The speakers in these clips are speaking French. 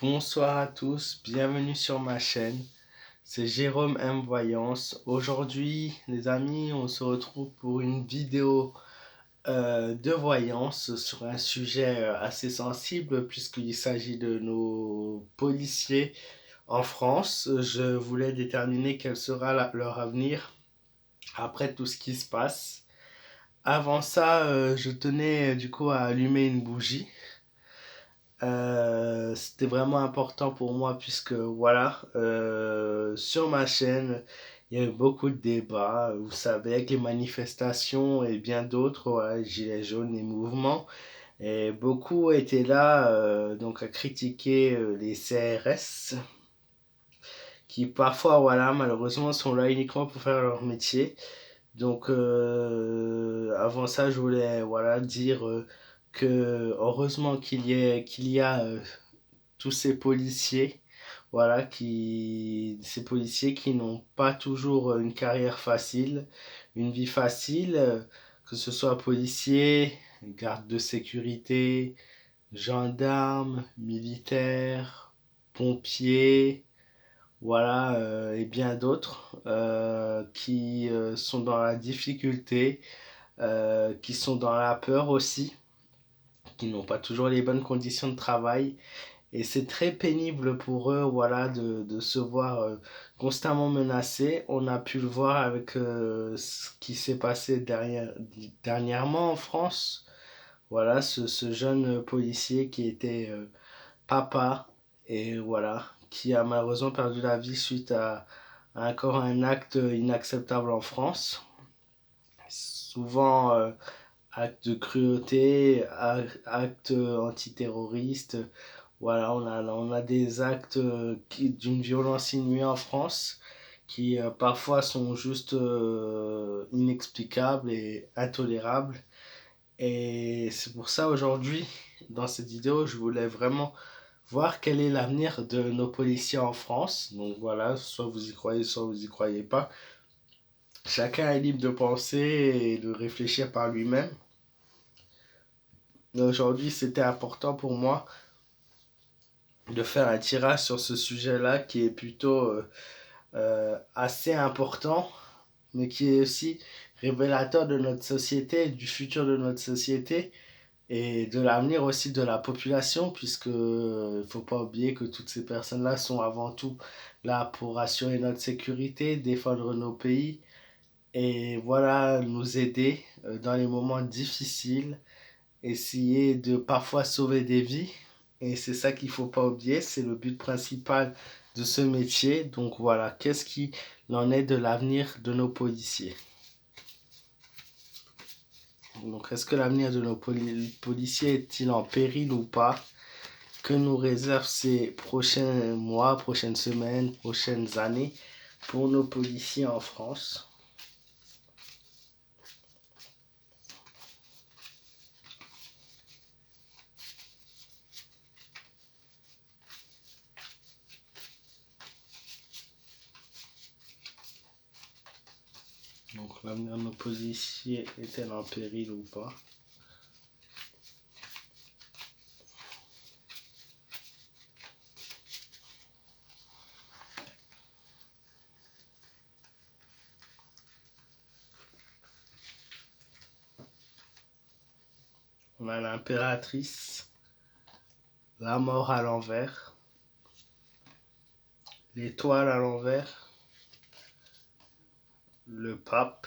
Bonsoir à tous, bienvenue sur ma chaîne. C'est Jérôme M Voyance. Aujourd'hui, les amis, on se retrouve pour une vidéo de voyance sur un sujet assez sensible puisqu'il s'agit de nos policiers en France. Je voulais déterminer quel sera leur avenir après tout ce qui se passe. Avant ça, je tenais du coup à allumer une bougie. C'était vraiment important pour moi puisque voilà, sur ma chaîne, il y a eu beaucoup de débats, vous savez, avec les manifestations et bien d'autres, voilà, Gilets jaunes, les mouvements. Et beaucoup étaient là donc à critiquer les CRS qui parfois, voilà, malheureusement sont là uniquement pour faire leur métier. Donc avant ça, je voulais voilà dire que heureusement qu'il y a tous ces policiers, voilà, ces policiers qui n'ont pas toujours une carrière facile, une vie facile, que ce soit policiers, gardes de sécurité, gendarmes, militaires, pompiers, voilà, et bien d'autres qui sont dans la difficulté, qui sont dans la peur aussi, qui n'ont pas toujours les bonnes conditions de travail. Et c'est très pénible pour eux, voilà, de se voir constamment menacés. On a pu le voir avec ce qui s'est passé dernièrement en France. Voilà, ce jeune policier qui était papa et voilà, qui a malheureusement perdu la vie suite à encore un acte inacceptable en France. Souvent, acte de cruauté, acte antiterroriste. Voilà, on a des actes d'une violence inouïe en France qui parfois sont juste inexplicables et intolérables. Et c'est pour ça aujourd'hui, dans cette vidéo, je voulais vraiment voir quel est l'avenir de nos policiers en France. Donc voilà, soit vous y croyez, soit vous y croyez pas. Chacun est libre de penser et de réfléchir par lui-même. Mais aujourd'hui, c'était important pour moi de faire un tirage sur ce sujet-là qui est plutôt assez important, mais qui est aussi révélateur de notre société, du futur de notre société et de l'avenir aussi de la population, puisque il faut pas oublier que toutes ces personnes-là sont avant tout là pour assurer notre sécurité, défendre nos pays et voilà, nous aider dans les moments difficiles, essayer de parfois sauver des vies. Et c'est ça qu'il faut pas oublier, c'est le but principal de ce métier. Donc voilà, qu'est-ce qu'il en est de l'avenir de nos policiers? Donc est-ce que l'avenir de nos policiers est-il en péril ou pas? Que nous réservent ces prochains mois, prochaines semaines, prochaines années pour nos policiers en France? Donc l'avenir de nos policiers est-elle en péril ou pas? On a l'impératrice, la mort à l'envers, l'étoile à l'envers, le pape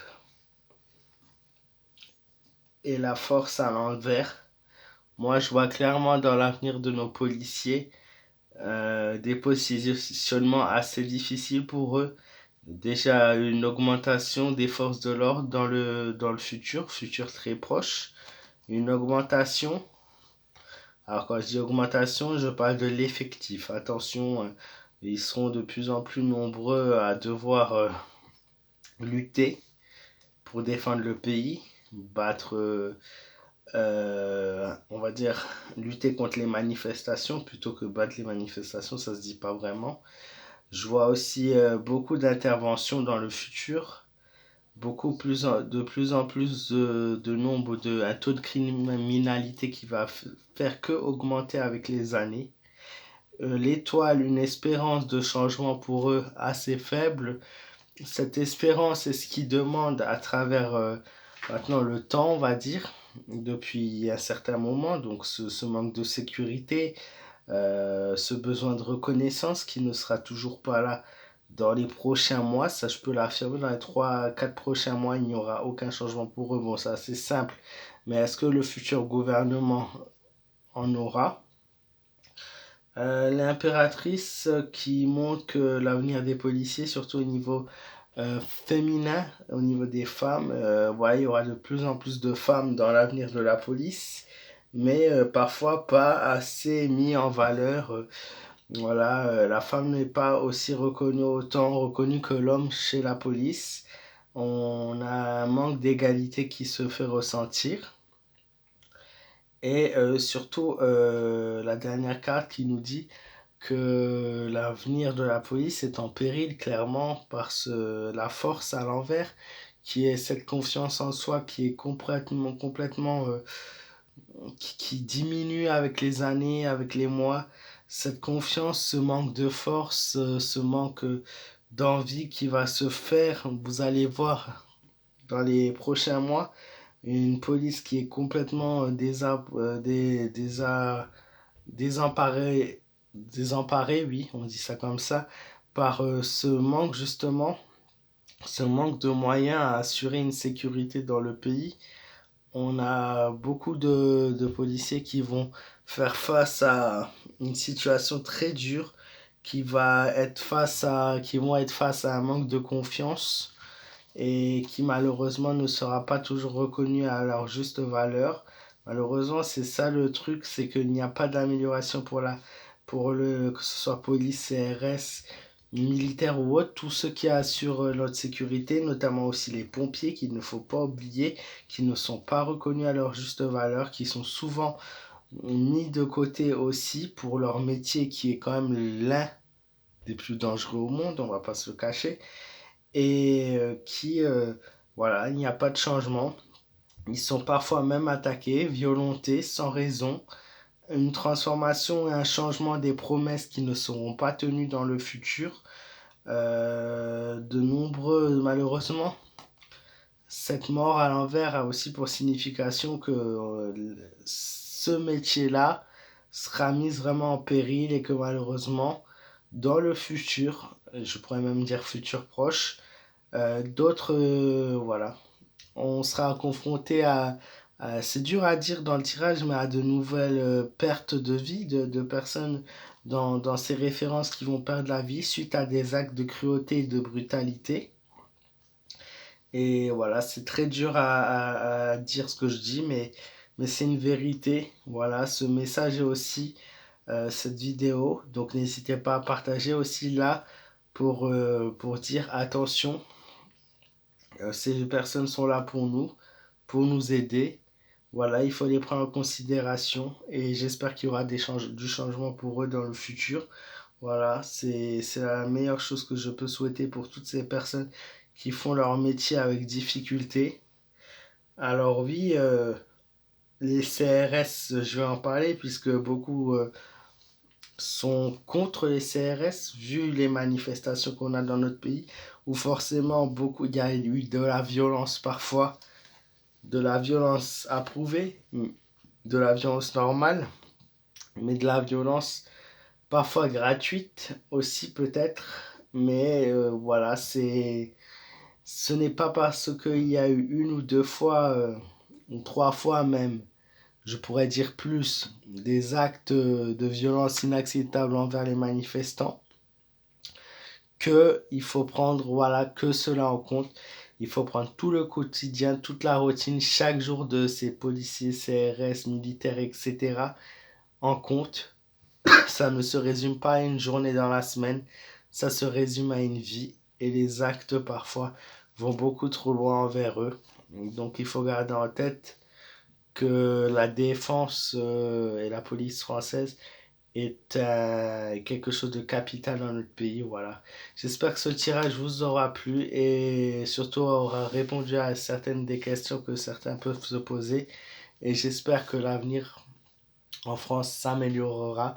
et la force à l'envers. Moi, je vois clairement dans l'avenir de nos policiers des positionnements assez difficiles pour eux. Déjà, une augmentation des forces de l'ordre dans le futur très proche. Une augmentation. Alors, quand je dis augmentation, je parle de l'effectif. Attention, ils seront de plus en plus nombreux à devoir lutter pour défendre le pays, battre, on va dire, lutter contre les manifestations plutôt que battre les manifestations, ça se dit pas vraiment. Je vois aussi beaucoup d'interventions dans le futur, de plus en plus de nombre un taux de criminalité qui va faire que augmenter avec les années. l'étoile, une espérance de changement pour eux assez faible. Cette espérance est ce qu'ils demandent à travers maintenant le temps, on va dire, depuis un certain moment. Donc ce manque de sécurité, ce besoin de reconnaissance qui ne sera toujours pas là dans les prochains mois. Ça, je peux l'affirmer, dans les 3 4 prochains mois, il n'y aura aucun changement pour eux. Bon, ça, c'est simple. Mais est-ce que le futur gouvernement en aura? L'impératrice qui montre que l'avenir des policiers, surtout au niveau féminin, au niveau des femmes, ouais, il y aura de plus en plus de femmes dans l'avenir de la police, mais parfois pas assez mis en valeur. Voilà, la femme n'est pas aussi reconnue, autant reconnue que l'homme chez la police. On a un manque d'égalité qui se fait ressentir. Et surtout, la dernière carte qui nous dit que l'avenir de la police est en péril clairement par la force à l'envers, qui est cette confiance en soi qui est complètement qui diminue avec les années, avec les mois. Cette confiance, ce manque de force, ce manque d'envie qui va se faire, vous allez voir dans les prochains mois, une police qui est complètement désemparée, désemparée, oui, on dit ça comme ça, par ce manque justement, ce manque de moyens à assurer une sécurité dans le pays. On a beaucoup de policiers qui vont faire face à une situation très dure, qui vont être face à un manque de confiance et qui malheureusement ne sera pas toujours reconnu à leur juste valeur. Malheureusement, c'est ça le truc, c'est qu'il n'y a pas d'amélioration que ce soit police, CRS, militaire ou autre, tous ceux qui assurent notre sécurité, notamment aussi les pompiers, qu'il ne faut pas oublier, qui ne sont pas reconnus à leur juste valeur, qui sont souvent mis de côté aussi pour leur métier qui est quand même l'un des plus dangereux au monde, on va pas se le cacher, et voilà, il n'y a pas de changement. Ils sont parfois même attaqués, violentés, sans raison. Une transformation et un changement des promesses qui ne seront pas tenues dans le futur. De nombreux, malheureusement, cette mort à l'envers a aussi pour signification que ce métier-là sera mis vraiment en péril et que malheureusement, dans le futur, je pourrais même dire futur proche, d'autres, voilà, on sera confronté c'est dur à dire dans le tirage, mais à de nouvelles pertes de vie de personnes dans ces références qui vont perdre la vie suite à des actes de cruauté et de brutalité. Et voilà, c'est très dur à dire ce que je dis, mais c'est une vérité. Voilà, ce message est aussi cette vidéo. Donc n'hésitez pas à partager aussi là pour dire attention, ces personnes sont là pour nous aider. Voilà, il faut les prendre en considération et j'espère qu'il y aura du changement pour eux dans le futur. Voilà, c'est la meilleure chose que je peux souhaiter pour toutes ces personnes qui font leur métier avec difficulté. Alors oui, les CRS, je vais en parler puisque beaucoup sont contre les CRS vu les manifestations qu'on a dans notre pays où forcément il y a eu de la violence parfois, de la violence approuvée, de la violence normale, mais de la violence parfois gratuite aussi peut-être. Mais voilà, ce n'est pas parce qu'il y a eu une ou deux fois, ou trois fois même, je pourrais dire plus, des actes de violence inacceptables envers les manifestants, que il faut prendre voilà que cela en compte. Il faut prendre tout le quotidien, toute la routine, chaque jour de ces policiers, CRS, militaires, etc. en compte. Ça ne se résume pas à une journée dans la semaine, ça se résume à une vie et les actes parfois vont beaucoup trop loin envers eux. Donc il faut garder en tête que la défense et la police française est quelque chose de capital dans notre pays. Voilà. J'espère que ce tirage vous aura plu et surtout aura répondu à certaines des questions que certains peuvent se poser. Et j'espère que l'avenir en France s'améliorera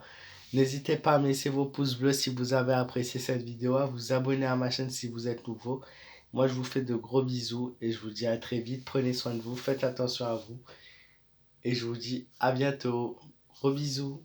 N'hésitez pas à me laisser vos pouces bleus si vous avez apprécié cette vidéo, à vous abonner à ma chaîne si vous êtes nouveau. Moi, je vous fais de gros bisous et je vous dis à très vite. Prenez soin de vous, faites attention à vous et je vous dis à bientôt. Gros bisous.